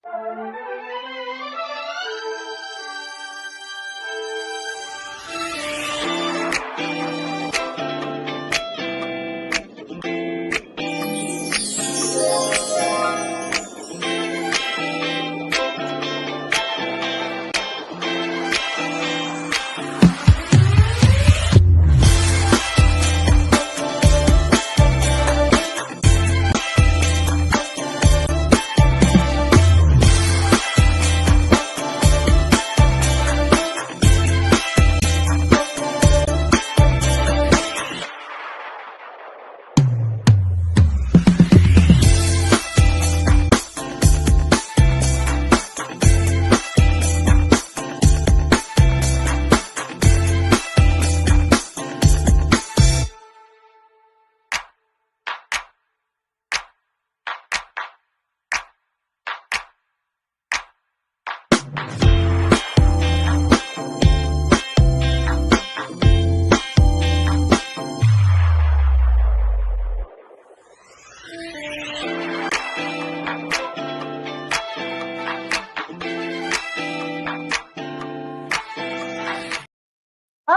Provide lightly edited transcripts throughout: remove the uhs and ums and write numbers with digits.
Come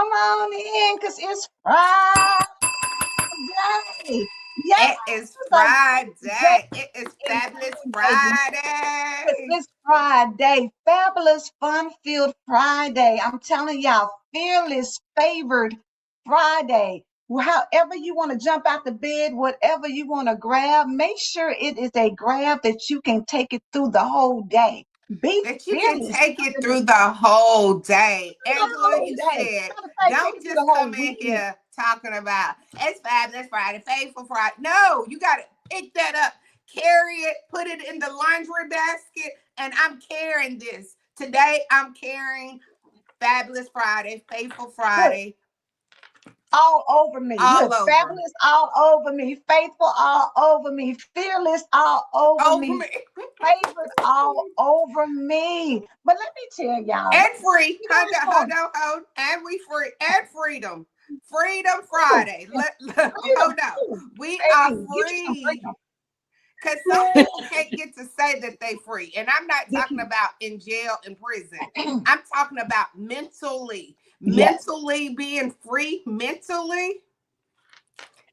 on in, because it's Friday. Yes, It is it's a great day. Friday. It is Fabulous Friday. It's Friday. Fabulous, fun-filled Friday. I'm telling y'all, fearless, favored Friday. However you want to jump out the bed, whatever you want to grab, make sure it is a grab that you can take it through the whole day. Be That you can fearless. take it through the whole day. The Angela, whole you day. said, Matter of fact, take don't it through the just whole come in weekend. here talking about it's Fabulous Friday, Faithful Friday. No, you got to pick that up, carry it, put it in the laundry basket, and I'm carrying this. Today, I'm carrying Fabulous Friday, Faithful Friday. All over me. All Look, over. fabulous all over me. Faithful all over me. Fearless all over Over me. me. Favored all over me. But let me tell y'all, And free. you know Hold this on, morning. hold on. And we free. And freedom. Freedom Friday. Hold on. We are Baby, get you some free. freedom. Because some people can't get to say that they free. And I'm not talking about in jail, in prison. I'm talking about mentally. Yes, Mentally being free, mentally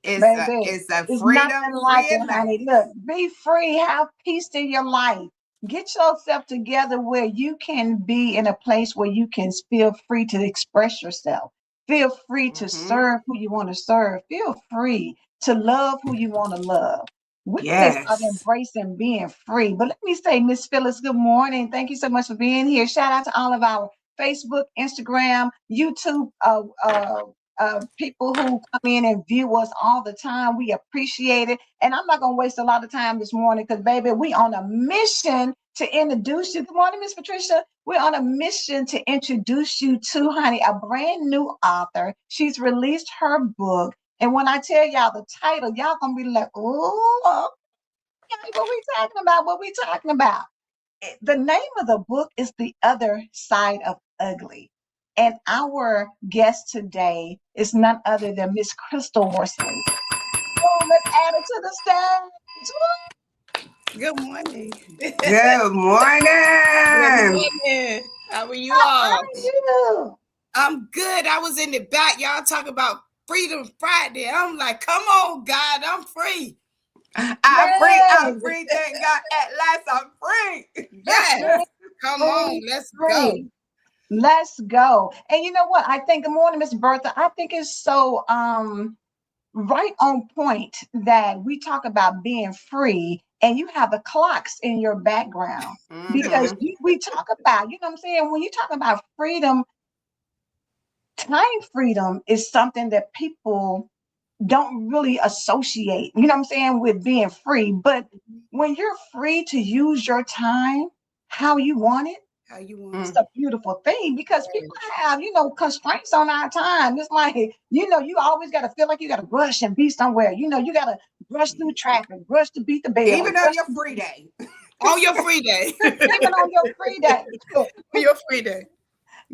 is baby. a It's freedom nothing like free it, at honey. last. Look, be free, have peace in your life. Get yourself together where you can be in a place where you can feel free to express yourself. Feel free to Mm-hmm. serve who you want to serve. Feel free to love who you want to love. We just are Yes. embracing being free. But let me say, Miss Phyllis, good morning. Thank you so much for being here. Shout out to all of our Facebook, Instagram, YouTube people who come in and view us all the time. We appreciate it. And I'm not going to waste a lot of time this morning because, baby, we on a mission to introduce you. Good morning, Miss Patricia. We're on a mission to introduce you to, honey, a brand new author. She's released her book. And when I tell y'all the title, y'all going to be like, oh, okay, what we talking about? What we talking about? The name of the book is The Other Side of Ugly. And our guest today is none other than Miss Christil Worsley. Oh, let's add it to the stage. Good morning. Good Good morning. morning. How are you How all? are you? I'm good. I was in the back. Y'all talk about Freedom Friday. I'm like, come on, God, I'm free. I'm free. I'm Yes, free. Thank God. At last, I'm free. Yes. free, Come on, free, let's go. free. Let's go. And you know what? I think, good morning, Miss Bertha. I think it's so right on point that we talk about being free and you have the clocks in your background because Mm-hmm. we talk about, you know what I'm saying? When you talk about freedom, time freedom is something that people don't really associate, you know what I'm saying, with being free. But when you're free to use your time how you want it, How you want it's Mm. a beautiful thing because people have, constraints on our time. It's like, you always got to feel like you got to rush and be somewhere. You got to rush through traffic, rush to beat the bell, Even on rush your to free day. on your free day. even on your free day. On your free day.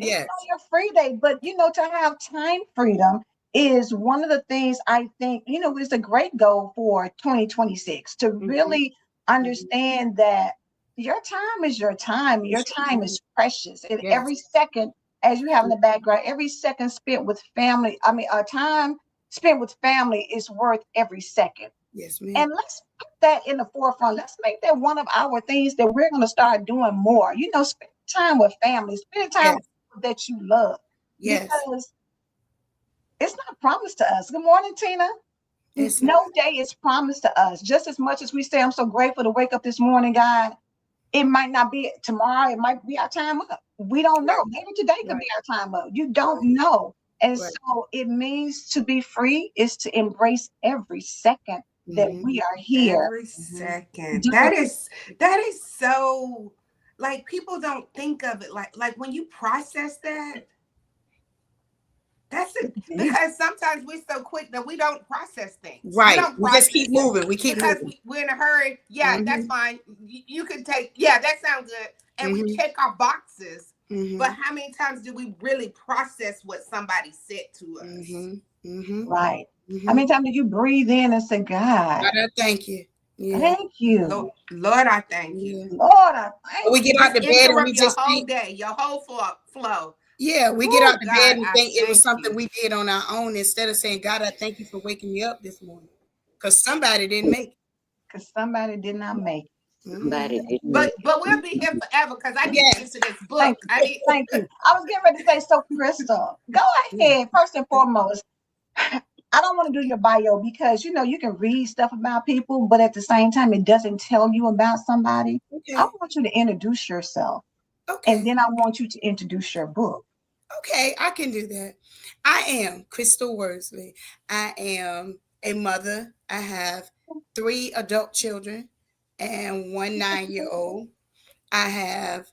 Even Yes. on your free day. But, to have time freedom is one of the things I think, is a great goal for 2026 to Mm-hmm. really understand that Your time is your time. Your time is precious. And Yes. every second, as you have in the background, every second spent with family, time spent with family is worth every second. Yes, ma'am. And let's put that in the forefront. Let's make that one of our things that we're going to start doing more. Spend time with family, spend time with people that you love. Yes. Because it's not promised to us. Good morning, Tina. It's No day is promised to us. Just as much as we say, I'm so grateful to wake up this morning, God, it might not be tomorrow. It might be our time up. We don't know. Maybe today could be our time up. You don't know. And so it means to be free is to embrace every second that we are here. Every second. That is so, like, people don't think of it like when you process that. That's it. Because sometimes we're so quick that we don't process things. Right. We just keep moving. We keep because moving. we're in a hurry. Yeah, that's fine. You can take, yeah, that sounds good. And we check our boxes. But how many times do we really process what somebody said to us? Right. How many times did you breathe in and say, God, God, I thank you. Yeah. Thank you. Lord, I thank you. Lord, I thank you. We get out the bed and we Your just whole think, day, your whole flow. yeah, we get out the bed and God, think it was something you. we did on our own instead of saying, God, I thank you for waking me up this morning. Because somebody didn't make it. Because somebody did not make it. Somebody didn't But we'll be here forever because I need to get to this book. Thank you. I was getting ready to say, so Christil, go ahead. First and foremost, I don't want to do your bio because you can read stuff about people, but at the same time, it doesn't tell you about somebody. Okay. I want you to introduce yourself. Okay. And then I want you to introduce your book. Okay, I can do that. I am Christil Worsley. I am a mother. I have 3 adult children and 1 9-year-old. I have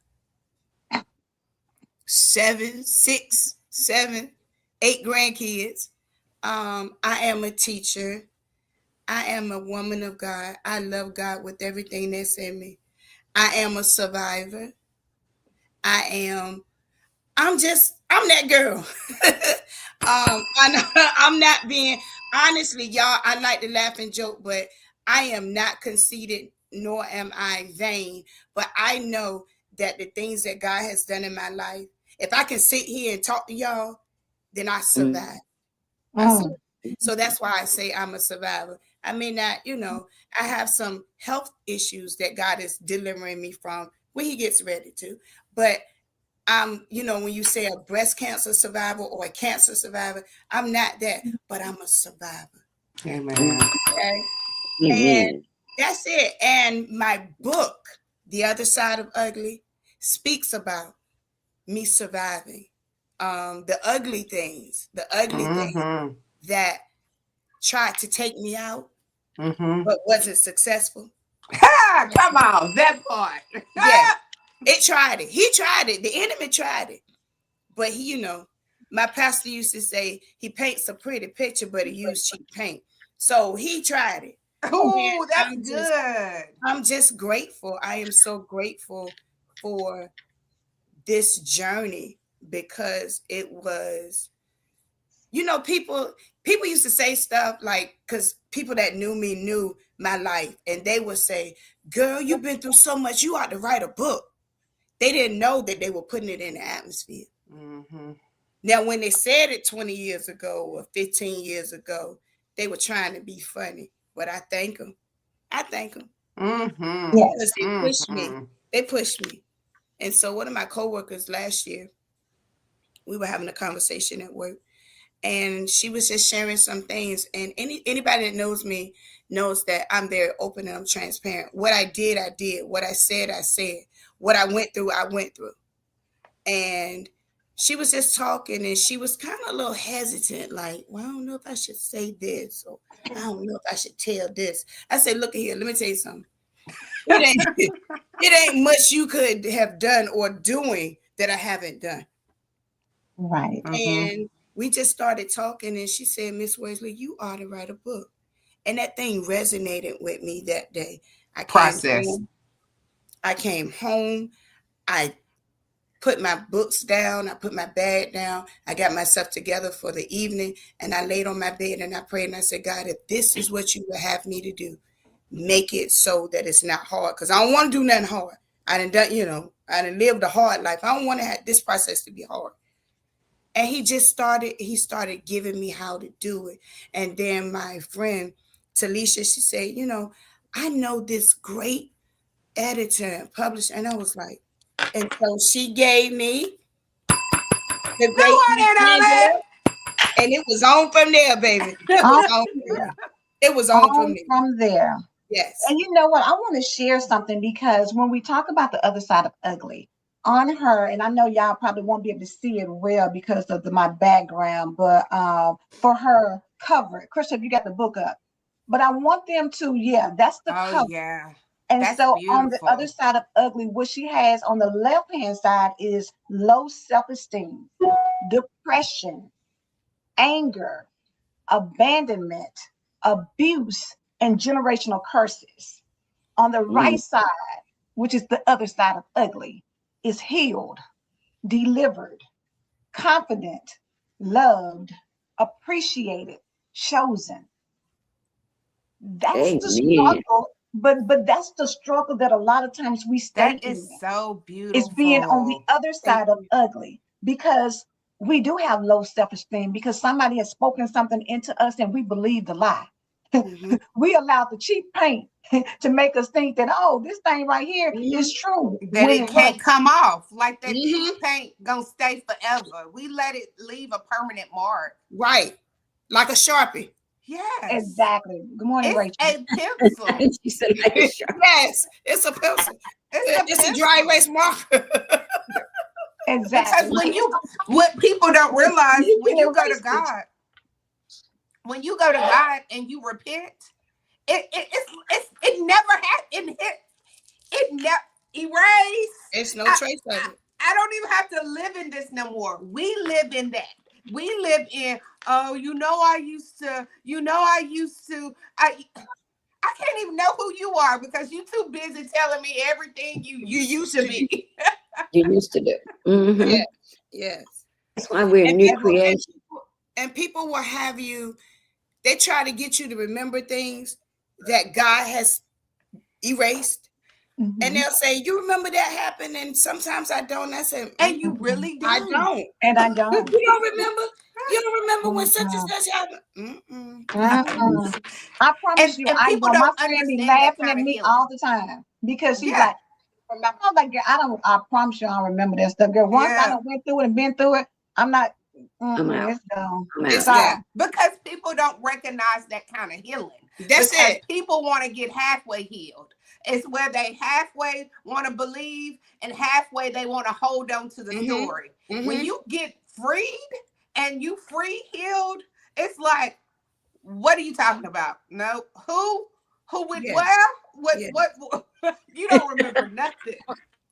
6, 7, 8 grandkids. I am a teacher. I am a woman of God. I love God with everything that's in me. I am a survivor. I'm that girl. I'm not being, honestly, y'all, I like to laugh and joke, but I am not conceited, nor am I vain. But I know that the things that God has done in my life, if I can sit here and talk to y'all, then I survive. So that's why I say I'm a survivor. I may not, I have some health issues that God is delivering me from when he gets ready to. But when you say a breast cancer survivor or a cancer survivor, I'm not that, but I'm a survivor. Amen. Okay? And that's it. And my book, The Other Side of Ugly, speaks about me surviving. The ugly things that tried to take me out, but wasn't successful. Come on, that part. Yeah. It tried it. He tried it. The enemy tried it. But my pastor used to say he paints a pretty picture, but he used cheap paint. So he tried it. Oh, that's good. I'm just grateful. I am so grateful for this journey because it was, people used to say stuff like, because people that knew me knew my life, and they would say, girl, you've been through so much, you ought to write a book. They didn't know that they were putting it in the atmosphere. Now, when they said it 20 years ago or 15 years ago, they were trying to be funny. But I thank them. Because they pushed me. They pushed me. And so one of my coworkers last year, we were having a conversation at work, and she was just sharing some things. And anybody that knows me knows that I'm very open and I'm transparent. What I did, I did. What I said, I said. What I went through, I went through. And she was just talking, and she was kind of a little hesitant, like, well, I don't know if I should say this, or I don't know if I should tell this. I said, look here, let me tell you something. It ain't much you could have done or doing that I haven't done. Right. And we just started talking, and she said, Miss Worsley, you ought to write a book. And that thing resonated with me that day. I came home. I put my books down. I put my bag down. I got myself together for the evening, and I laid on my bed and I prayed, and I said, God, if this is what you would have me to do, make it so that it's not hard, because I don't want to do nothing hard. I done, I done lived a hard life. I don't want to have this process to be hard. And he started giving me how to do it. And then my friend Talisha, she said, I know this great editor and publisher. And I was like, and so she gave me the No great one Miss in on that. Angela, and it was on from there, baby. It was on from there. It was on from there. From there. Yes. And you know what? I want to share something, because when we talk about the other side of ugly, on her, and I know y'all probably won't be able to see it well because of my background, but for her cover, Christil, you got the book up. But I want them to, that's the Oh cover. yeah. And That's so on the beautiful. other side of ugly, what she has on the left-hand side is low self-esteem, depression, anger, abandonment, abuse, and generational curses. On the right side, which is the other side of ugly, is healed, delivered, confident, loved, appreciated, chosen. That's the struggle, but that's the struggle that a lot of times we stay That in. is so beautiful. Is being on the other side of ugly, because we do have low self-esteem because somebody has spoken something into us and we believe the lie. Mm-hmm. We allowed the cheap paint to make us think that, oh, this thing right here is true. That when it can't come off. Like that Mm-hmm. cheap paint gonna stay forever. We let it leave a permanent mark. Right. Like a Sharpie. Yes. Exactly. Good morning, It's Rachel. a pencil. She said, like a Sharpie. Yes, it's a pencil. It's a dry erase marker. Exactly. Because what people don't realize, You when can you go to erase it. God, when you go to God and you repent, it never had it never erase. It's no trace of it. I don't even have to live in this no more. We live in that. We live in, oh, I used to, I can't even know who you are because you're too busy telling me everything you used to be. You used to do. Mm-hmm. Yeah. Yes. That's why we're new creation. And people will have you, they try to get you to remember things that God has erased. Mm-hmm. And they'll say, you remember that happened? And sometimes I don't. I say, and you really don't. I don't. And I don't. You don't remember? You don't remember when such and such happened? I promise you, and I people don't. My don't friend be understand that laughing at kind of me healing. all the time because she's Yeah. like, remember? I'm like, girl, I promise you, I don't remember that stuff. Girl, once I done went through it and been through it, I'm not. I'm out. It's gone. It's Sorry. Because people don't recognize that kind of healing. That's because it. People want to get halfway healed. It's where they halfway want to believe and halfway they want to hold on to the story. When you get freed and you free healed, it's like, what are you talking about? No, who went where? What? You don't remember nothing.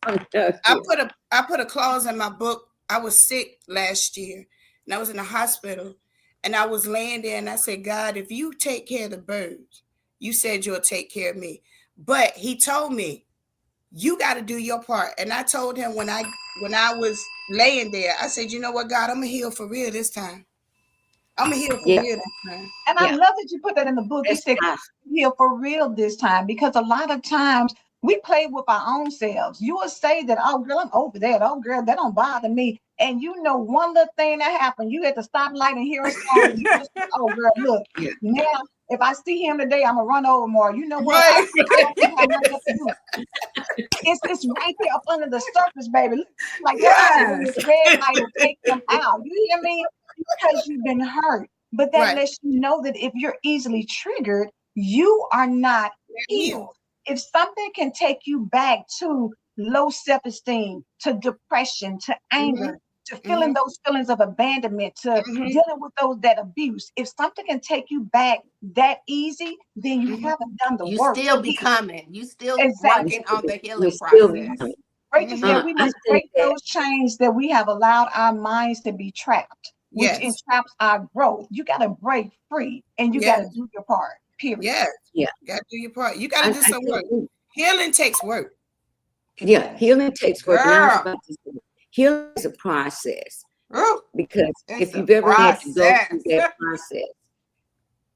I put a clause in my book. I was sick last year and I was in the hospital and I was laying there and I said, God, if you take care of the birds, you said you'll take care of me. But he told me, you got to do your part. And I told him when I was laying there, I said, you know what, God, I'm going to heal for real this time. I'm going to heal for real this time. And I love that you put that in the book. You said heal for real this time, because a lot of times we play with our own selves. You will say that, oh, girl, I'm over that. Oh, girl, that don't bother me. And one little thing that happened, you at the stoplight and hear a song. And you just, oh, girl, look, now if I see him today, I'm going to run over more. You know what? I don't think I have nothing to do. It's right there up under the surface, baby. Look, like this red light will take them out. You hear me? Because you've been hurt. But that lets you know that if you're easily triggered, you are not healed. If something can take you back to low self-esteem, to depression, to anger, to feeling those feelings of abandonment, to dealing with that abuse, if something can take you back that easy, then you haven't done the work. You still becoming. You still working on the healing process. Rachel said we must break those chains that we have allowed our minds to be trapped, which entraps our growth. You got to break free and you got to do your part, period. Yeah. You got to do your part. You got to do some work. Healing takes work. Yeah, healing takes work. And I was about to say, healing is a process. Because if you've ever had to go through that process,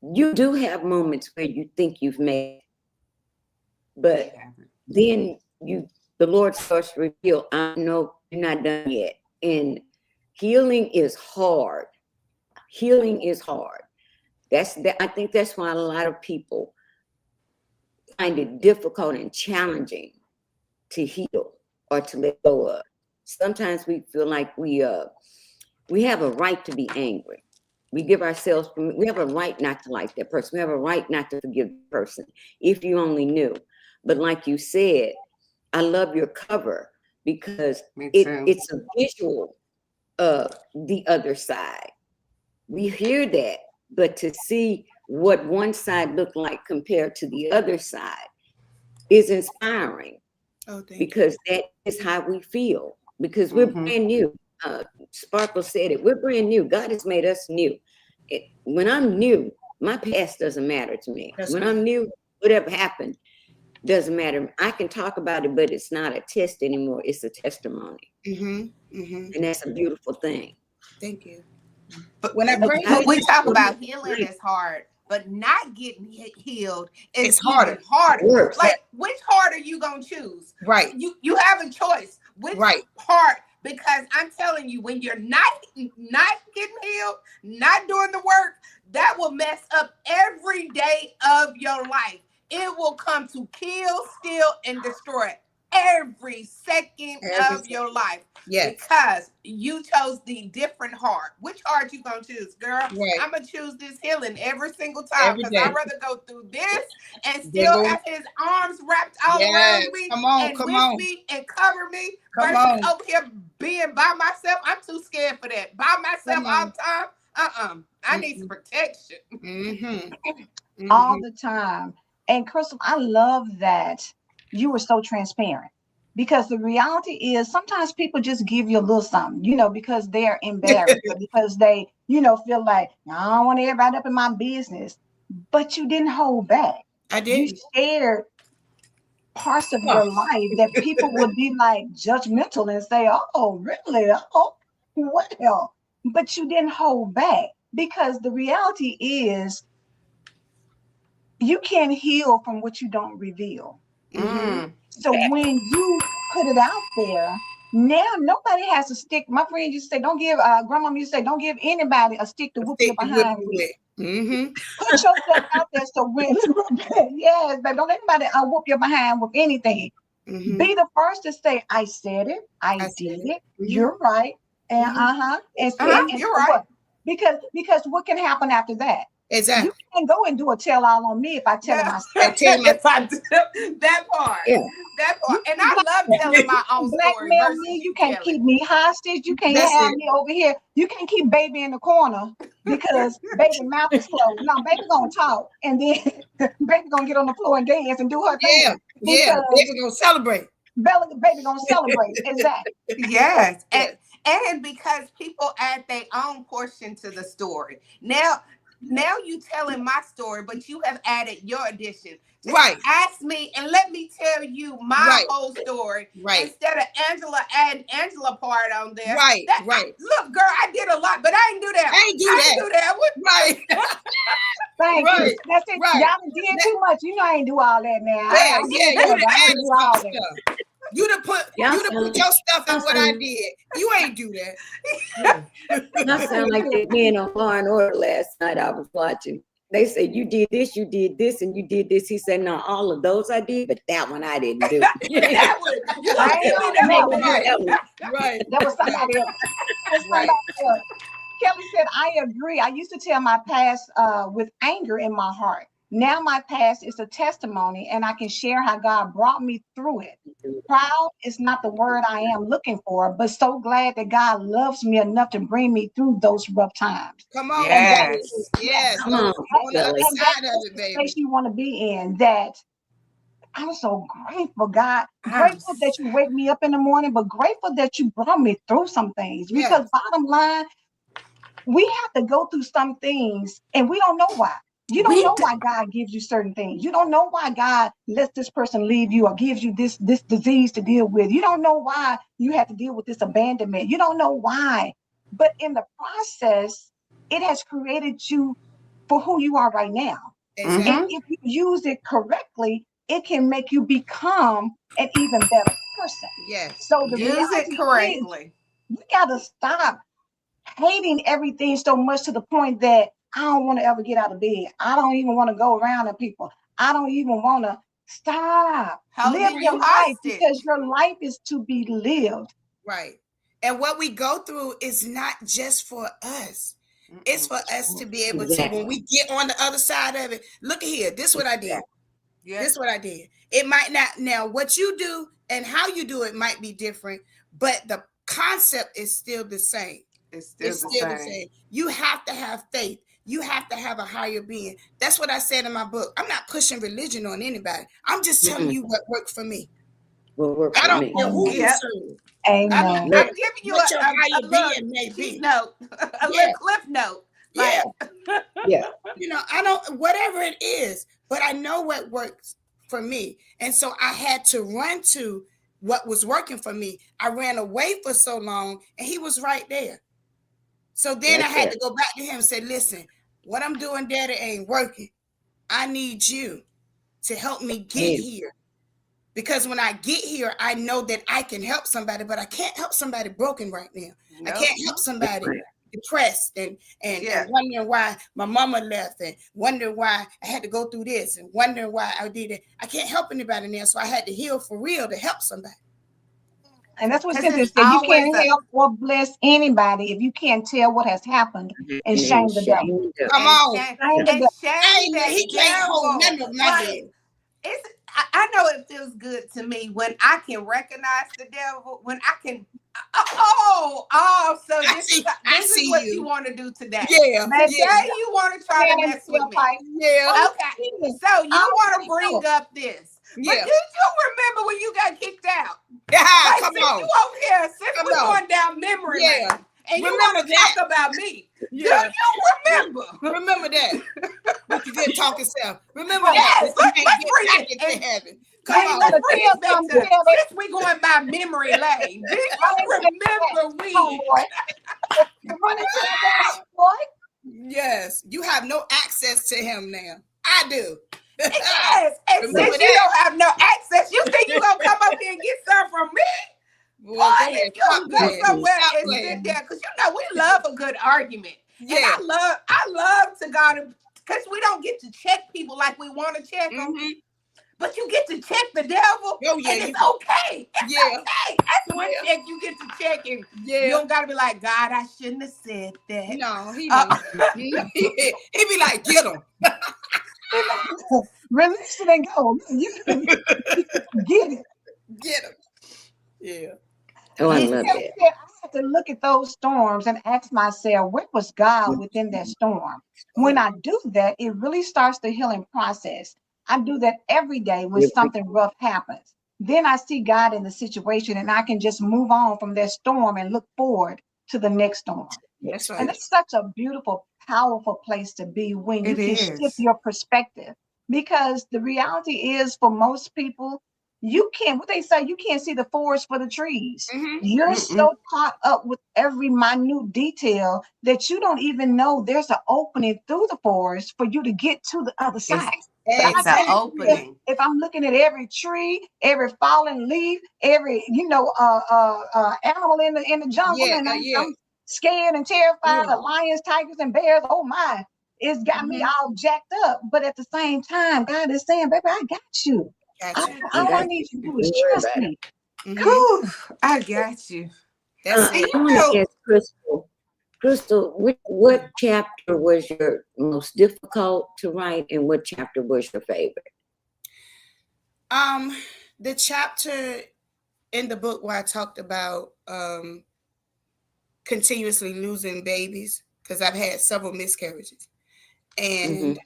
you do have moments where you think you've made it. But then you the Lord starts to reveal, I know you're not done yet. And healing is hard. Healing is hard. I think that's why a lot of people find it difficult and challenging to heal or to let go of. Sometimes we feel like we have a right to be angry. We have a right not to like that person. We have a right not to forgive the person, if you only knew. But like you said, I love your cover because it's a visual of the other side. We hear that, but to see what one side looked like compared to the other side is inspiring. Because that is how we feel. Because we're brand new. Sparkle said it. We're brand new. God has made us new. When I'm new, my past doesn't matter to me. When I'm new, whatever happened doesn't matter. I can talk about it, but it's not a test anymore. It's a testimony. And that's a beautiful thing. Thank you. But when we talk about healing is hard, but not getting healed is harder. Like, which heart are you gonna choose? Right. You have a choice. Which heart? Because I'm telling you, when you're not getting healed, not doing the work, that will mess up every day of your life. It will come to kill, steal, and destroy every second of your life. Yes. Because you chose the different heart. Which heart you gonna choose, girl? Right. I'm gonna choose this healing every single time, because I'd rather go through this and still have his arms wrapped all around me and with me and cover me versus over here being by myself. I'm too scared for that. By myself all the time. I need some protection. All the time. And Christil, I love that you were so transparent, because the reality is sometimes people just give you a little something, because they're embarrassed or because they, feel like, I don't want everybody up in my business. But you didn't hold back. I did. You shared parts of your life that people would be like judgmental and say, oh, really? Oh, well. But you didn't hold back, because the reality is you can't heal from what you don't reveal. So when you put it out there, now nobody has to stick. My friend used to say, don't give, grandma used to say, don't give anybody a stick to whoop your behind with. Put yourself out there so when, yes, but don't let anybody whoop your behind with anything. Be the first to say, I said it, I did it, you're right, and and you're right. Because what can happen after that? Exactly. You can't go and do a tell-all on me if I tell myself. That part. Yeah. That part. And I love telling my own story. Blackmail me. You can't keep me hostage. You can't have me over here. You can't keep baby in the corner because baby mouth is closed. No, baby gonna talk, and then baby gonna get on the floor and dance and do her thing. Yeah. Baby gonna celebrate. Baby gonna celebrate. Exactly. Yes. And because people add their own portion to the story. Now you telling my story, but you have added your addition. Just ask me and let me tell you my whole story. Instead of Angela adding Angela part on there. Look, girl, I did a lot, but I ain't do that. I ain't do that. Thank you. That's it. Y'all did too much. I ain't do all that now. I didn't do all that. You done put your stuff in what I did. You ain't do that. I sound like that man on Law and Order last night I was watching. They said, you did this, and you did this. He said, no, all of those I did, but that one I didn't do. That was somebody else. Kelly said, I agree. I used to tell my past with anger in my heart. Now my past is a testimony, and I can share how God brought me through it. Proud is not the word I am looking for, but so glad that God loves me enough to bring me through those rough times. Come on. Yes. Come on. And that's the place you want to be in. That I'm so grateful, God. Grateful that you wake me up in the morning, but grateful that you brought me through some things. Because bottom line, we have to go through some things, and we don't know why. You don't know why God gives you certain things. You don't know why God lets this person leave you or gives you this disease to deal with. You don't know why you have to deal with this abandonment. You don't know why. But in the process, it has created you for who you are right now. And if you use it correctly, it can make you become an even better person. Yes. So the Use it reality is, correctly. we got to stop hating everything so much to the point that I don't want to ever get out of bed. I don't even want to go around at people. I don't even want to. Stop. Live Holding your you life, hostage. because your life is to be lived. Right. And what we go through is not just for us. It's for us to be able to, when we get on the other side of it, look at here. This is what I did. Yeah. This is what I did. It might not, now what you do and how you do it might be different, but the concept is still the same. It's still the same. You have to have faith. You have to have a higher being. That's what I said in my book. I'm not pushing religion on anybody. I'm just telling you what worked for me. Will work I for don't me. care who you Yep. serve. Amen. I'm giving you What your a higher little being may key be. note, a little cliff note. Yeah. Yeah. You know, I don't, whatever it is, but I know what works for me. And so I had to run to what was working for me. I ran away for so long and he was right there. So then I had to go back to him and say, listen, what I'm doing, Daddy, ain't working. I need you to help me get here. Because when I get here, I know that I can help somebody, but I can't help somebody broken right now. Nope. I can't help somebody depressed and wondering why my mama left and wondering why I had to go through this and wondering why I did it. I can't help anybody now, so I had to heal for real to help somebody. And that's what 'Cause Cynthia it's said. You always can't help or bless anybody if you can't tell what has happened and shame the devil. Come on. Shame the devil. shame that He can't hold none of my Like, dead. I know it feels good to me when I can recognize the devil, when I can. So this is what you want to do today. Yeah. Today you want to try to mess with me. Yeah. Okay. So you want to bring up this. But did you remember when you got kicked out? Yeah, Like, come since on. you over here, since we're going down memory lane, and you want to talk about me. Yeah. Do you remember? Remember that. With your good talking self. Remember Yes, that. let's Get bring back it. into heaven. Come Come on. Let's on. bring this back to since we going by memory lane. Did you remember we? Run into that boy. Yes. You have no access to him now. I do. Yes. And Remember since you don't have no access, you think you gonna come up here and get some from me? Well, go ahead. You go somewhere Stop and playing. sit there, because you know we love a good argument. Yeah. And I love to God, because we don't get to check people like we want to check them. But you get to check the devil, and it's okay. It's okay. That's one check you get to check, and you don't got to be like, God, I shouldn't have said that. No, he don't. He be like, get him. Release it and go. Get it. Get him. Yeah. Oh, I love that. I had to look at those storms and ask myself, where was God within that storm? When I do that, it really starts the healing process. I do that every day when something rough happens. Then I see God in the situation and I can just move on from that storm and look forward to the next storm. That's right. And it's such a beautiful, powerful place to be when you can shift your perspective. Because the reality is, for most people, you can't, what they say, you can't see the forest for the trees. You're so caught up with every minute detail that you don't even know there's an opening through the forest for you to get to the other side. It's an opening. If I'm looking at every tree, every fallen leaf, every animal in the jungle, and I'm scared and terrified of lions, tigers, and bears. Oh my, it's got me all jacked up. But at the same time, God is saying, baby, I got you. All I need you to do is trust me. I got you. That's I want to ask Christil. Christil, what chapter was your most difficult to write, and what chapter was your favorite? The chapter in the book where I talked about continuously losing babies, because I've had several miscarriages, and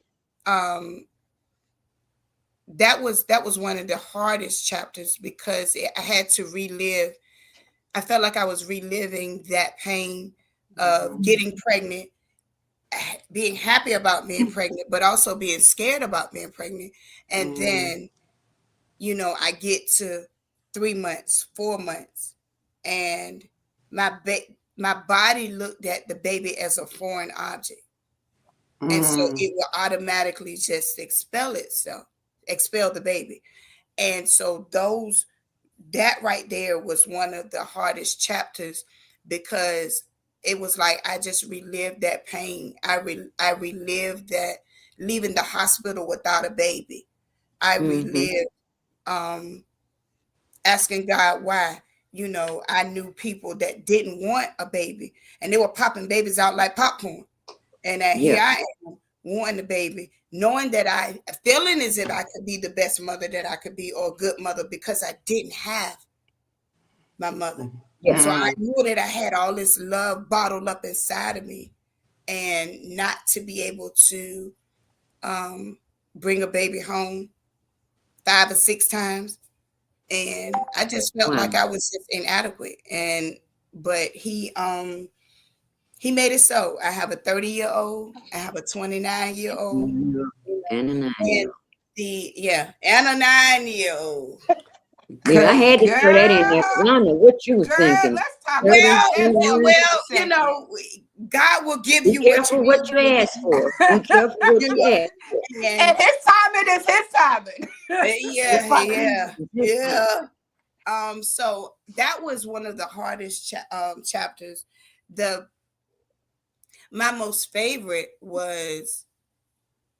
that was one of the hardest chapters, because I had to relive. I felt like I was reliving that pain of getting pregnant, being happy about being pregnant, but also being scared about being pregnant. And then, I get to 3 months, 4 months, and my body looked at the baby as a foreign object. And so it will automatically just expel the baby. And so that right there was one of the hardest chapters, because it was like I just relived that pain. I relived that leaving the hospital without a baby. I relived asking God why. You know, I knew people that didn't want a baby, and they were popping babies out like popcorn. And here Yeah. I am wanting a baby, knowing that I feeling as if I could be the best mother that I could be, or a good mother, because I didn't have my mother. Yeah. So I knew that I had all this love bottled up inside of me, and not to be able to bring a baby home 5 or 6 times. And I just felt like I was just inadequate. But he made it so. I have a 30-year-old, I have a 29-year-old, And a 9-year-old. and a 9-year-old. Yeah, I had to throw that in there. I don't know what you was thinking. Let's talk Well, about you know, God will give Be you careful what you ask for. Be careful what you ask for. And his timing is his timing. Yeah. So that was one of the hardest chapters. My most favorite was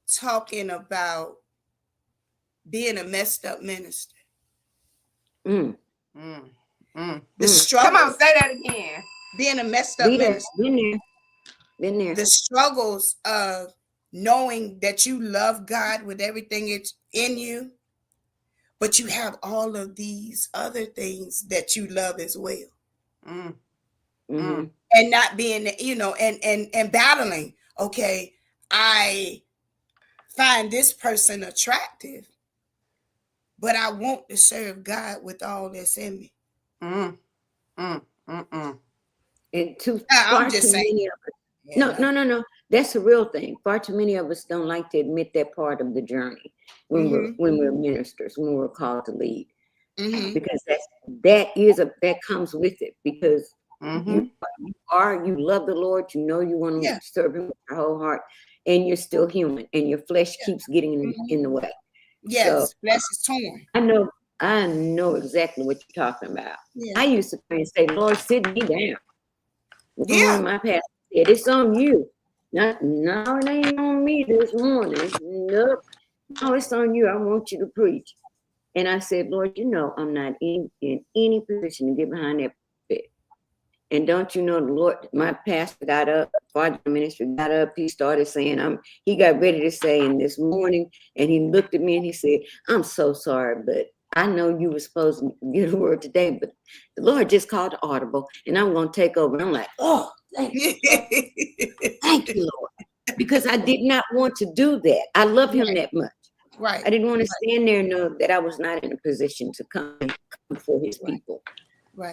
talking about being a messed up minister. The struggle. Come on, say that again. Being a messed up minister. Been there. The struggles of knowing that you love God with everything it's in you, but you have all of these other things that you love as well. And not being, you know, and battling. Okay, I find this person attractive, but I want to serve God with all that's in me. And I'm just saying. Many of us, no. That's a real thing. Far too many of us don't like to admit that part of the journey when we're ministers, when we're called to lead, because that comes with it. Because you love the Lord, you know you want to serve Him with your whole heart, and you're still human, and your flesh keeps getting in the way. Yes, so, flesh is torn. I know exactly what you're talking about. I used to pray and say, Lord, sit me down. One of my pastors said, it's on you. No, it ain't on me this morning. Nope. No, it's on you. I want you to preach. And I said, Lord, you know I'm not in any position to get behind that pulpit. And don't you know, the Lord, my pastor got up, Father minister got up, he started saying, he got ready to say in this morning, and he looked at me and he said, I'm so sorry, but I know you were supposed to get a word today, but the Lord just called the audible, and I'm going to take over. And I'm like, oh, thank you. Thank you, Lord. Because I did not want to do that. I love Him that much. Right. I didn't want to stand there and know that I was not in a position to come for His people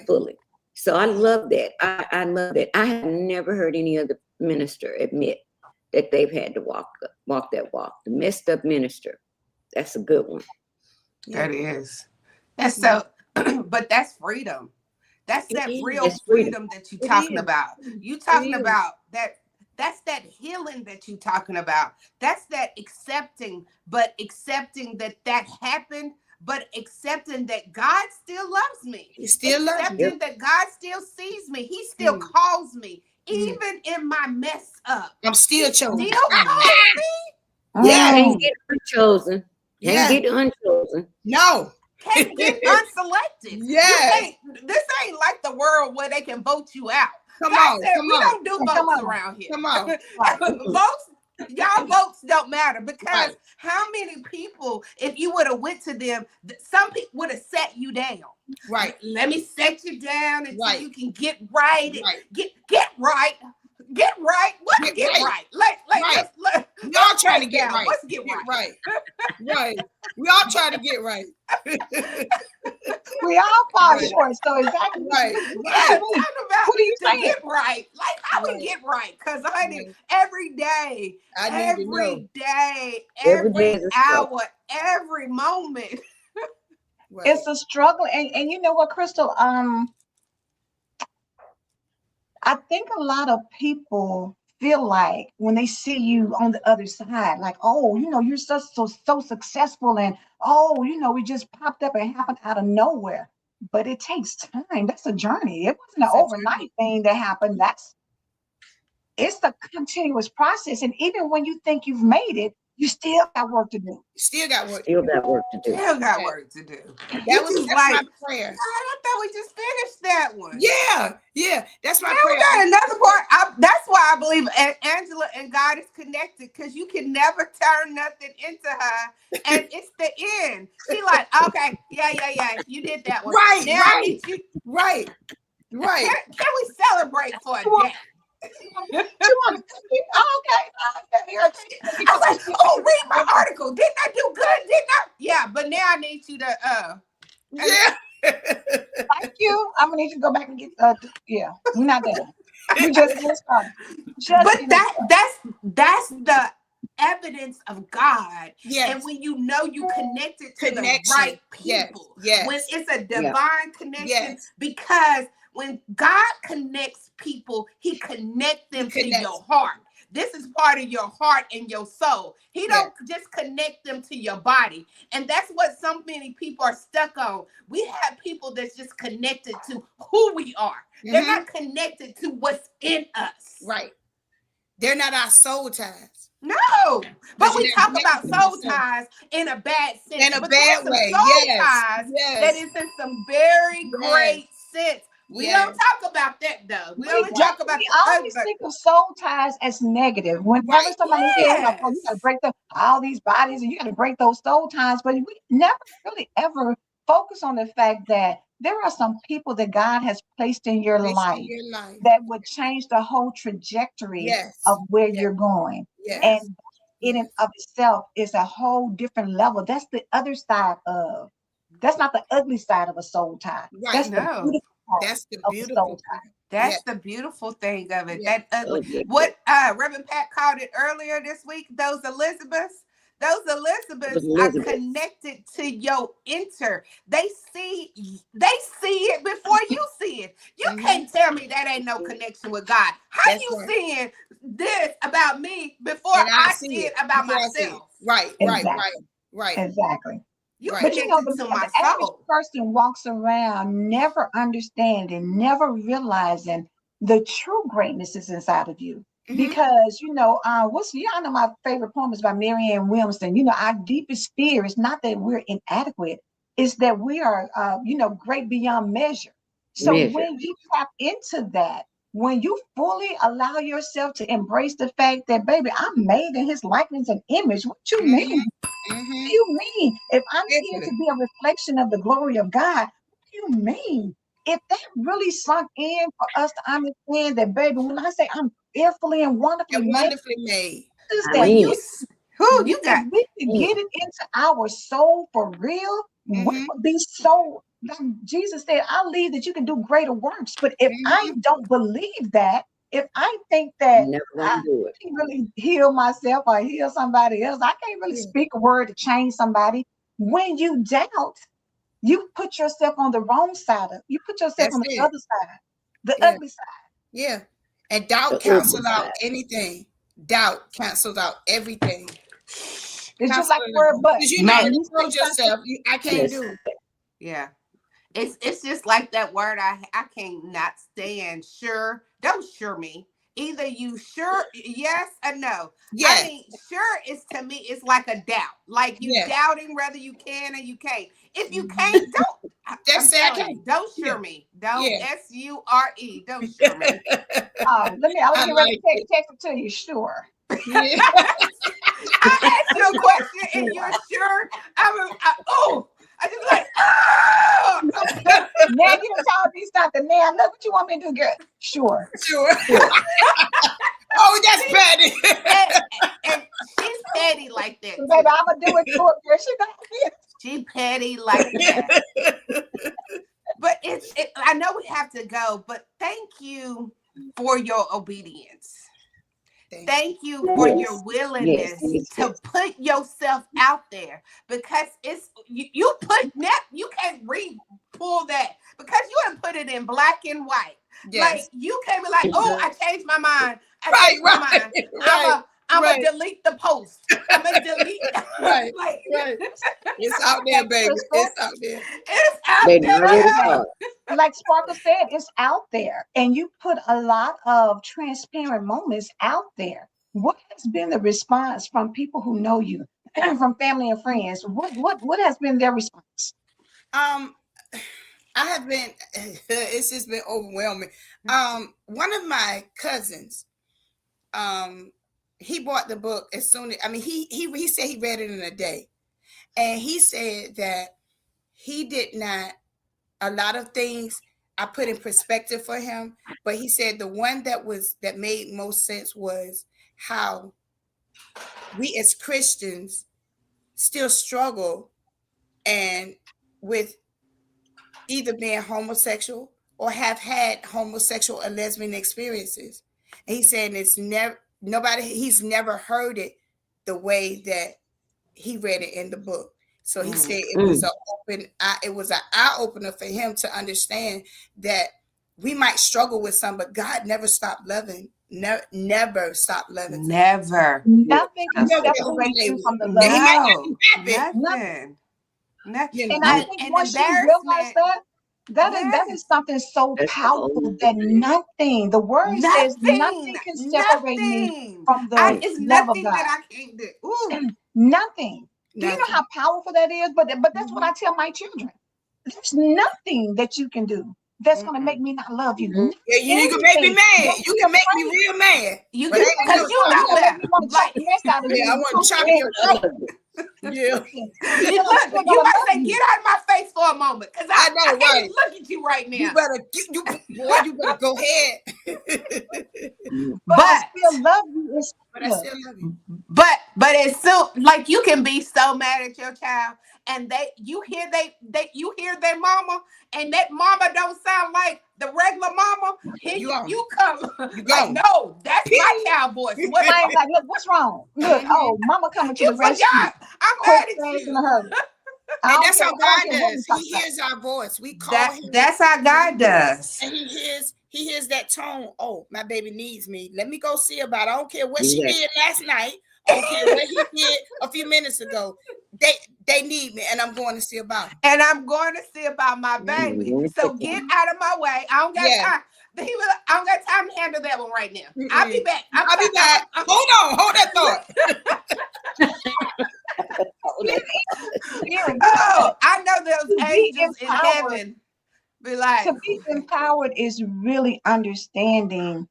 fully. So I love that. I love that. I have never heard any other minister admit that they've had to walk that walk. The messed up minister. That's a good one. That is. That's so, but that's freedom. That's that real freedom that you're talking about. You talking about that. That's that healing that you're talking about. That's that accepting that happened, but accepting that God still loves me. He still loves me. Accepting that God still sees me. He still calls me. Even in my mess up. I'm still chosen. Still calls me. Yeah. Can't get unchosen. Can't get unchosen. No. Can't get unselected. Yes. This ain't like the world where they can vote you out. Come on. We don't do votes around here. Come on. Votes, y'all votes don't matter, because how many people, if you would have went to them, some people would have set you down. Right. Let me set you down until you can get right. Get right. Get right. What's get right? We all trying to get right. What's get right? Right. We all trying to get right. We all fall short. So exactly. Right. What are you saying? Get right. Like how we get right? Because every day, every hour, every moment. It's a struggle. And you know what, Christil? I think a lot of people feel like when they see you on the other side, like, oh, you know, you're so successful, and oh, you know, we just popped up and happened out of nowhere. but it takes time. That's a journey. It wasn't an It's a overnight journey. thing that happened. It's the continuous process. And even when you think you've made it, you still got work to do. Still got work. Still got work to do. Still got Yeah. work to do. That's my prayer. I thought we just finished that one. Yeah, that's my Now prayer. we got another part. That's why I believe Angela and God is connected, because you can never turn nothing into her, and it's the end. She like, okay, yeah, you did that one. Right, Now I need you. Right. Can we celebrate for a day? You want to cookie? Okay. I was like, oh, read my article. Didn't I do good? Didn't I? Yeah, but now I need you to Yeah. Thank you. I'm gonna need you to go back and get yeah, we're not done. We just getting started. But that's the evidence of God. Yes. And when you know you connected to the Connection. right people, Yes. when it's a divine connection, because when God connects people, he connects them to your heart. This is part of your heart and your soul. He don't just connect them to your body. And that's what so many people are stuck on. We have people that's just connected to who we are. They're not connected to what's in us. Right. They're not our soul ties. No. But we talk about soul ties in a bad sense. In a bad way. Soul ties that is in some very great sense. We don't talk about that though. We only talk about we always think of soul ties as negative. Whenever somebody says, "Oh, you got to break all these bodies and you got to break those soul ties," but we never really ever focus on the fact that there are some people that God has placed in your life that would change the whole trajectory of where you're going. And in and of itself is a whole different level. That's the other side of. That's not the ugly side of a soul tie. Right. That's the beautiful part. That's the beautiful part. That's the beautiful thing of it. That ugly. What Reverend Pat called it earlier this week, those Elizabeths are connected to your inner. They see it before you see it. You can't tell me that ain't no connection with God. How you seeing this about me before I see it about myself? Right. Exactly. But you know, the average person walks around never understanding, never realizing the true greatness is inside of you. Because y'all know my favorite poem is by Marianne Williamson. You know, our deepest fear is not that we're inadequate, it's that we are great beyond measure. So when you tap into that, when you fully allow yourself to embrace the fact that, baby, I'm made in his likeness and image. What you mean? What do you mean? If I'm here to be a reflection of the glory of God, what do you mean? If that really sunk in for us to understand that, baby, when I say I'm fearfully and wonderfully made, is that you got we can get it into our soul for real, we would be so, like Jesus said, I'll leave that you can do greater works. But if I don't believe that, if I think that I can't really heal myself or heal somebody else, I can't really speak a word to change somebody. When you doubt, you put yourself on the wrong side of. You put yourself on the other side, the ugly side. Yeah, and doubt cancels out anything. Doubt cancels out everything. It's just like the word but. Because you told yourself, I can't do it. Yeah. It's just like that word I can't not stand. Sure. Don't sure me. Either you sure yes or no. Yes. I mean, sure is to me, it's like a doubt. Like you doubting whether you can or you can't. If you can't, don't. Don't sure me. Don't SURE. Don't sure me. I was getting ready to text it to you. Sure. Yeah. I asked you a question and you're sure. I just like, now you done told me something. Now look what you want me to do, girl. Sure. Oh, that's petty. and she's petty like that. Baby, I'm gonna do it to her, girl. She petty like that. But I know we have to go, but thank you for your obedience. Thank you for your willingness to put yourself out there, because it's you can't pull that, because you didn't put it in black and white. Like you can't be like, oh, I changed my mind. I'm Right. gonna delete the post. I'm gonna delete. Right. Like, Right. It's out there, baby. Crystal, It's out there. it's out They there. already like, saw it. like Sparkle said, it's out there, and you put a lot of transparent moments out there. What has been the response from people who know you, from family and friends? What has been their response? Um, I have been. It's just been overwhelming. One of my cousins, he bought the book as soon as. I mean, he said he read it in a day, and he said that he did not. A lot of things I put in perspective for him, but he said the one that made most sense was how we as Christians still struggle and with either being homosexual or have had homosexual or lesbian experiences. And he's saying he's never heard it the way that he read it in the book. So he said it was an eye opener for him to understand that we might struggle with some, but God never stopped loving. Never stopped loving. Never. Nothing can Never. separate you from the And love he of might God. not be happy. Nothing. Nothing. You And know, I And, think and once you realize embarrassment. that is something so That's the powerful only that thing. nothing, the word says, Nothing. nothing can separate me Nothing. from the It's love of nothing God. that I can't do. Ooh. Nothing. Do you know nothing. how powerful that is? But that's what I tell my children. There's nothing that you can do that's going to make me not love you. Mhm. Yeah, you can make me Anything. mad. Don't You be can make me afraid. real mad. You But can, ain't gonna because do it. you know You're gonna make better. me want to choke Like, the mess out of Yeah, I you. want to chop your throat. Yeah. Listen, you but I'm look, still you gonna might love say, you. get out of my face for a moment. Because I I know, can't right? even look at you right You now. better, boy, you better go ahead. But I But still love you. It's But I still. still love you. but it's so, like, you can be so mad at your child, and you hear their mama, and that mama don't sound like the regular mama. You on. You come You like, gone. no, that's my child voice. What I ain't like, look, what's wrong? Look, oh, mama coming to you the rescue. forgot? I'm Quick, mad at fast, in you. a hurry. I And don't that's care. how I don't God care what we does. talk He about. hears our voice. We call him. That's how God does. And he hears that tone. Oh, my baby needs me. Let me go see about it. I don't care what she Exactly. did last night. I don't care what he did a few minutes ago. They need me, and I'm going to see about it. And I'm going to see about my baby. Mhm. So get out of my way. I don't got Yeah. time. I don't got time to handle that one right now. I'll be back. I'll be back. Hold that thought. Oh, I know those To be angels in empowered, heaven be like, to be empowered is really understanding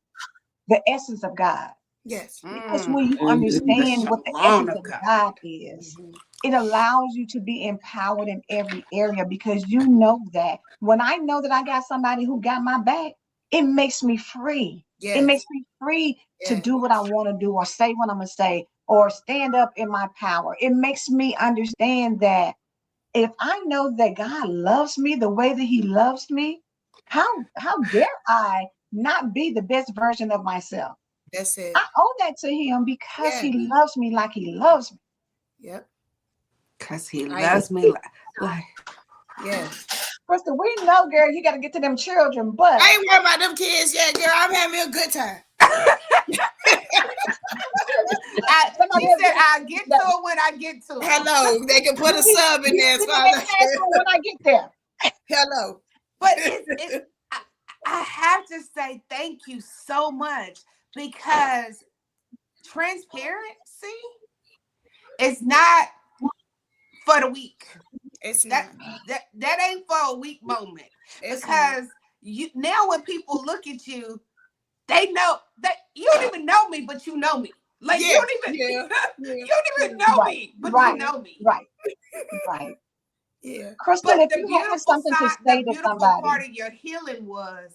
the essence of God. Yes. Because when you the understand what the shalom essence of of God. God is, it allows you to be empowered in every area because you know that when I know that I got somebody who got my back, it makes me free. Yes. It makes me free to Yes. do what I want to do or say what I'm going to say or stand up in my power. It makes me understand that if I know that God loves me the way that he loves me, how dare I not be the best version of myself? That's it. I owe that to him because Yeah. he loves me like he loves me. Yep. Because he I loves me like. Yes. Crystal, we know, girl, you got to get to them children, but I ain't worried about them kids yet, girl. I'm having a good time. She said, I'll get to it when I get to it. Hello. They can put a sub in there as you know far that as classroom when I get there. hello. But I have to say thank you so much, because transparency is not for the weak. It's not. That ain't for a weak moment. It's Because you now, when people look at you, they know that you don't even know me, but you know me. Like, yeah. you don't even Yeah. you don't even know me, but you know me. Right. Yeah. Crystal, But if the you have beautiful something to side, say the to beautiful somebody, part of your healing was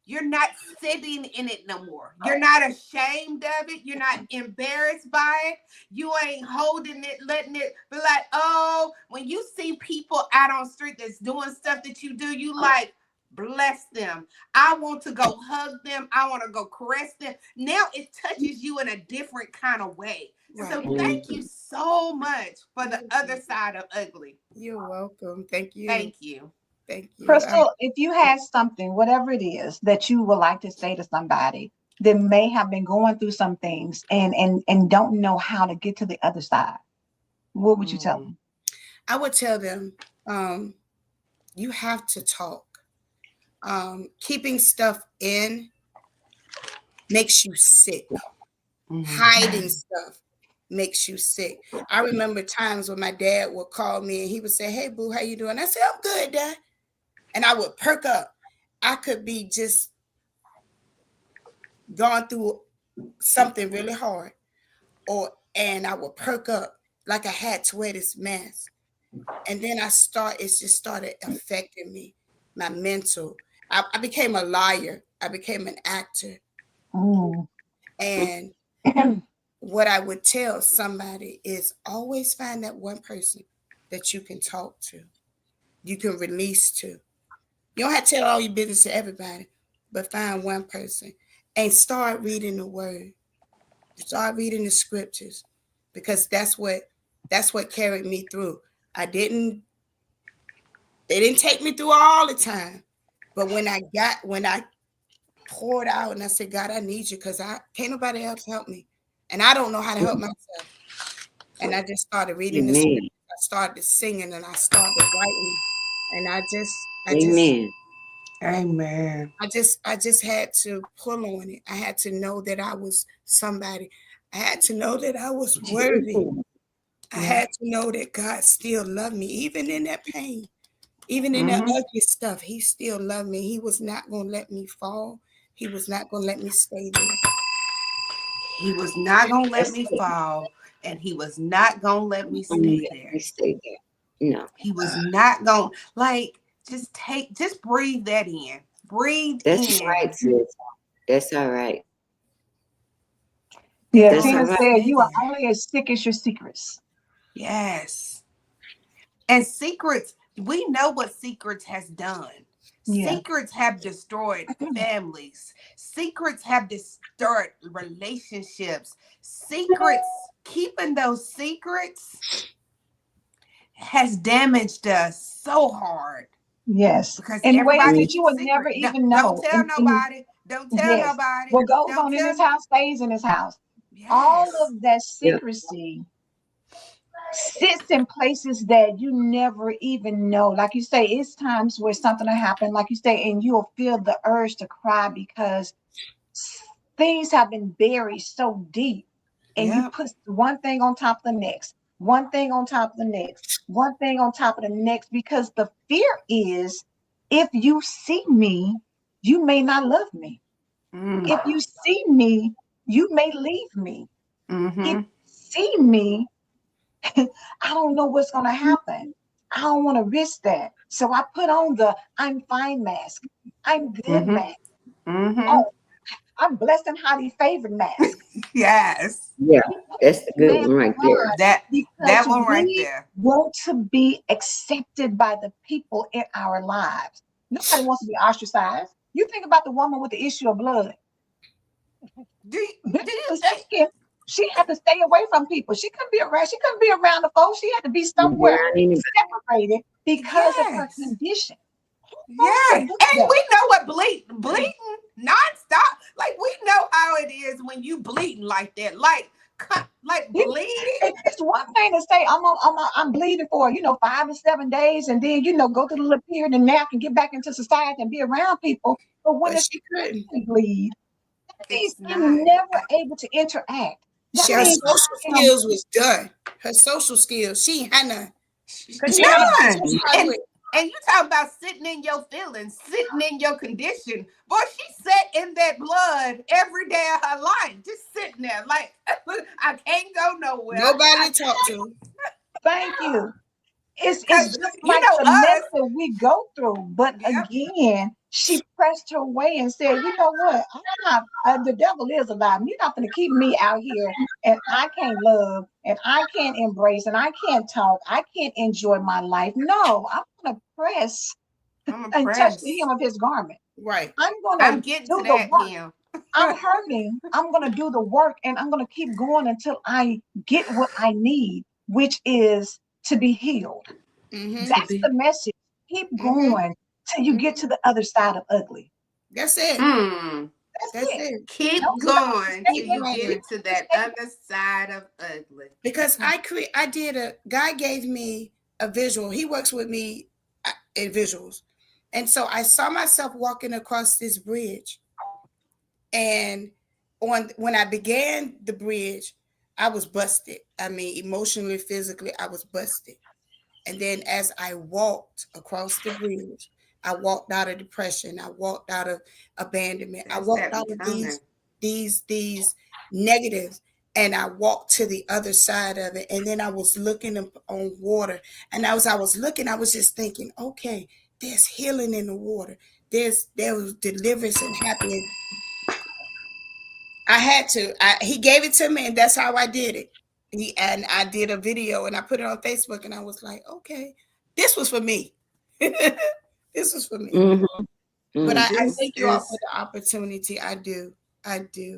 you're not sitting in it no more. You're not ashamed of it. You're not embarrassed by it. You ain't holding it, letting it be like, oh, when you see people out on the street that's doing stuff that you do, you like, bless them. I want to go hug them. I want to go caress them. Now it touches you in a different kind of way. Right. So thank you so much for the other side of ugly. You're welcome. Thank you. Thank you. Thank you. Crystal, if you had something, whatever it is that you would like to say to somebody, that may have been going through some things and don't know how to get to the other side, what would you tell them? I would tell them, you have to talk. Keeping stuff in makes you sick. Hiding stuff makes you sick. I remember times when my dad would call me and he would say, "Hey, boo, how you doing?" I said, "I'm good, Dad." And I would perk up. I could be just gone through something really hard, and I would perk up like I had to wear this mask. And then it just started affecting me, my mental. I became a liar. I became an actor. Mm. And what I would tell somebody is always find that one person that you can talk to, you can release to. You don't have to tell all your business to everybody, but find one person and start reading the word. Start reading the scriptures, because that's what carried me through. They didn't take me through all the time, but when I poured out and I said, "God, I need you, because I can't nobody else help me, and I don't know how to help myself." And I just started reading the scriptures. I started singing and I started writing, and Amen. Amen. I just had to pull on it. I had to know that I was somebody. I had to know that I was worthy. I had to know that God still loved me, even in that pain, even in that ugly stuff. He still loved me. He was not going to let me fall. He was not going to let me stay there. He was not going to let me fall, and he was not going to let me stay there. No. He was not going to, like, just breathe that in. Breathe That's in. right, sis. That's all right. Yeah, That's Tina all right. said you are only as sick as your secrets. Yes. And secrets, we know what secrets has done. Yeah. Secrets have destroyed families. Secrets have destroyed relationships. Secrets, keeping those secrets has damaged us so hard. Yes. Because In ways everybody that you keeps would never secrets. even Don't know. tell nobody. Don't tell Yes. nobody. What goes Don't on in tell. this house stays in this house. Yes. All of that secrecy sits in places that you never even know. Like you say, it's times where something will happen, like you say, and you'll feel the urge to cry because things have been buried so deep. And you put one thing on top of the next, one thing on top of the next, one thing on top of the next, because the fear is, if you see me, you may not love me. If you see me, you may leave me. If you see me, I don't know what's going to happen. I don't want to risk that. So I put on the I'm fine mask. I'm good mask. Oh, I'm blessed and highly favored mask. Yes. Yeah, that's the good Mask one right there. That one right we there. want to be accepted by the people in our lives. Nobody wants to be ostracized. You think about the woman with the issue of blood. Do you She had to stay away from people. She couldn't be around. She couldn't be around the folks. She had to be somewhere separated because of her condition. Yes. To do And that? we know what bleeding nonstop. Like, we know how it is when you bleeding like that. Like bleeding. It's one thing to say I'm bleeding for 5 to 7 days, and then go through the little period and nap and get back into society and be around people. But when it's she couldn't bleed, that means It's not. I'm never able to interact. That Her means social skills was done. Her social skills, she ain't had none. None. And you talk about sitting in your feelings, sitting in your condition. Boy, she sat in that blood every day of her life, just sitting there like, I can't go nowhere. Nobody to talk to. Thank you. It's just like the mess that we go through. But again, she pressed her way and said, you know what? I'm not, the devil is alive. You're not going to keep me out here, and I can't love, and I can't embrace, and I can't talk. I can't enjoy my life. No, I'm going to press and touch the hem of his garment. Right. I'm getting to that hem. I'm hurting. I'm going to do the work, and I'm going to keep going until I get what I need, which is to be healed. That's the message. Keep going till you get to the other side of ugly. That's it. That's it. it. Keep Don't stop. going Stay till you going. get to that other side of ugly. Because I did a guy gave me a visual. He works with me in visuals. And so I saw myself walking across this bridge. And when I began the bridge, I was busted. I mean, emotionally, physically, I was busted. And then as I walked across the bridge, I walked out of depression. I walked out of abandonment. I That's walked that out of becoming. these negatives, and I walked to the other side of it. And then I was looking on water. And as I was looking, I was just thinking, okay, there's healing in the water. There was deliverance and happiness. I had to. He gave it to me, and that's how I did it. And I did a video, and I put it on Facebook, and I was like, okay, this was for me. This was for me. Mm-hmm. But I This thank you all for is, the opportunity. I do. I really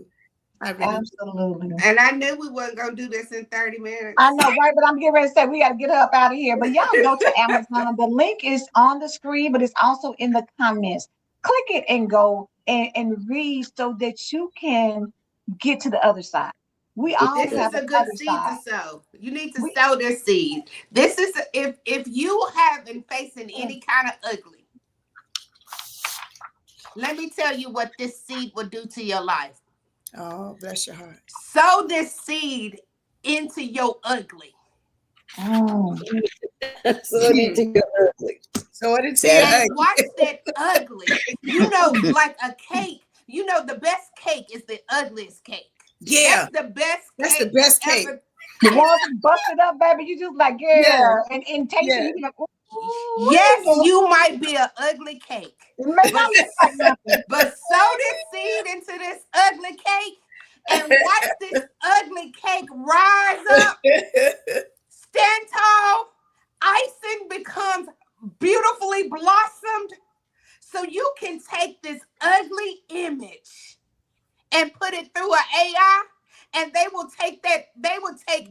do. Absolutely. and I knew we wasn't gonna do this in 30 minutes. I know, right? But I'm getting ready to say we got to get her up out of here. But y'all go to Amazon. The link is on the screen, but it's also in the comments. Click it and go and read so that you can get to the other side. We all This have is a an good other seed to side. sow. You need to We, sow this seed. This is if you have been facing any kind of ugly, let me tell you what this seed will do to your life. Oh, bless your heart. Sow this seed into your ugly. mm, So it into your ugly. So what did And watch that ugly. You know, like a cake, you know, the best cake is the ugliest cake. Yeah, That's the best that's cake the best ever. cake. the ones that busted up, baby, you just like, yeah. And taste Yeah. it, you be like, ooh, Yes, wait, you might be an ugly cake. it may not look like nothing. But sow this seed into this ugly cake and watch this ugly cake rise up, stand tall, icing becomes beautifully blossomed. So you can take this ugly image and put it through an AI, and they will take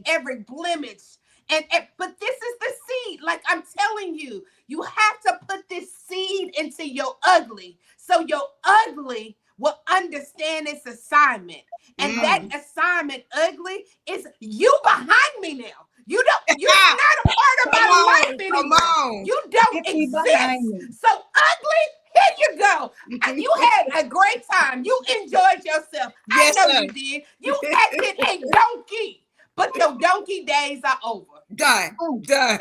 every blemish. But this is the seed. Like I'm telling you, you have to put this seed into your ugly, so your ugly will understand its assignment. And that assignment, ugly, is you behind me now. You're not a part of my life anymore. Come on. You don't Get me behind me. exist. So ugly, here you go. You had a great time. You enjoyed yourself. Yes, I know sir. you did. You acted a donkey, but your donkey days are over. Done. Done.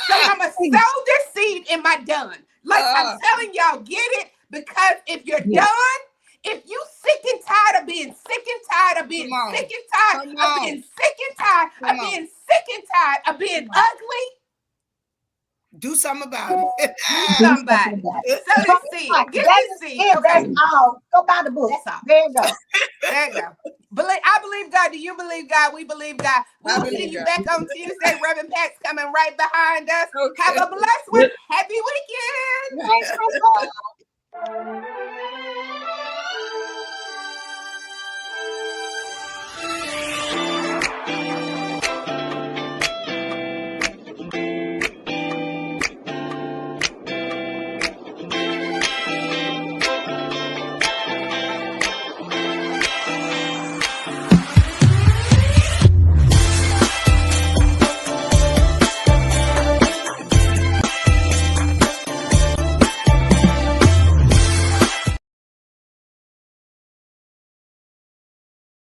So I'm going to sow this seed in my done. Like I'm telling y'all, get it? Because if you're done, if you sick and tired of being sick and tired of being sick and tired of being sick and tired of being sick and tired of being ugly, do something about it. do somebody. So this seed. Get this seed. Okay. That's all. Go buy the book. That's all. There you go. There you go. I believe God. Do you believe God? We believe God. We'll see you back on Tuesday. Reverend Pat's coming right behind us. Okay. Have a blessed one. Happy weekend. Thanks, Christil.